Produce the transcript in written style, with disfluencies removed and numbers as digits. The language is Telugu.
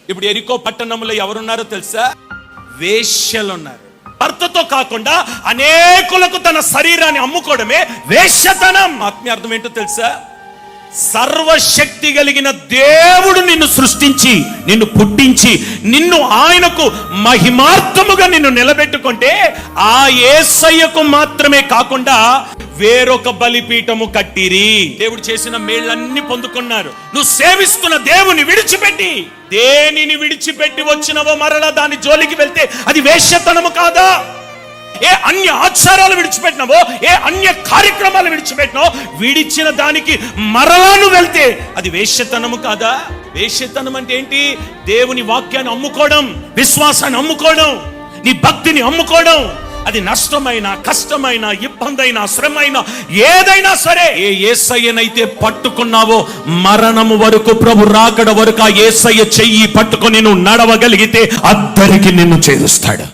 ఇప్పుడు ఎరికో పట్టణంలో ఎవరున్నారో తెలుసా? వేశ్యలున్నారు. భర్తతో కాకుండా అనేకులకు తన శరీరాన్ని అమ్ముకోవడమే వేశ్యతనం. ఆత్మీయార్థం ఏంటో తెలుసా? సర్వశక్తి కలిగిన దేవుడు నిన్ను సృష్టించి, నిన్ను పుట్టించి, నిన్ను ఆయనకు మహిమార్థముగా నిన్ను నిలబెట్టుకుంటే ఆ యేసయ్యకు మాత్రమే కాకుండా వేరొక బలిపీఠము కట్టిరి. దేవుడు చేసిన మేళ్ళన్నీ పొందుకున్నారు. నువ్వు సేవిస్తున్న దేవుని విడిచిపెట్టి దేనిని విడిచిపెట్టి వచ్చినవో మరలా దాని జోలికి వెళ్తే అది వేశ్యతనము కాదా? ఏ అన్య ఆచారాలు విడిచిపెట్టినావో, ఏ అన్య కార్యక్రమాలు విడిచిపెట్టినావో, విడిచిన దానికి మరలాను వెళ్తే అది వేశ్యతనము కాదా? వేశ్యతనం అంటే ఏంటి? దేవుని వాక్యాన్ని అమ్ముకోవడం, విశ్వాసాన్ని అమ్ముకోవడం, నీ భక్తిని అమ్ముకోవడం. అది నష్టమైన, కష్టమైన, ఇబ్బందైనా, శ్రమైనా, ఏదైనా సరే ఏ యేసయ్యనైతే పట్టుకున్నావో మరణము వరకు, ప్రభు రాకడ వరకు ఆ యేసయ్య చెయ్యి పట్టుకొని నువ్వు నడవగలిగితే అద్దరికి నిన్ను చేరుస్తాడు.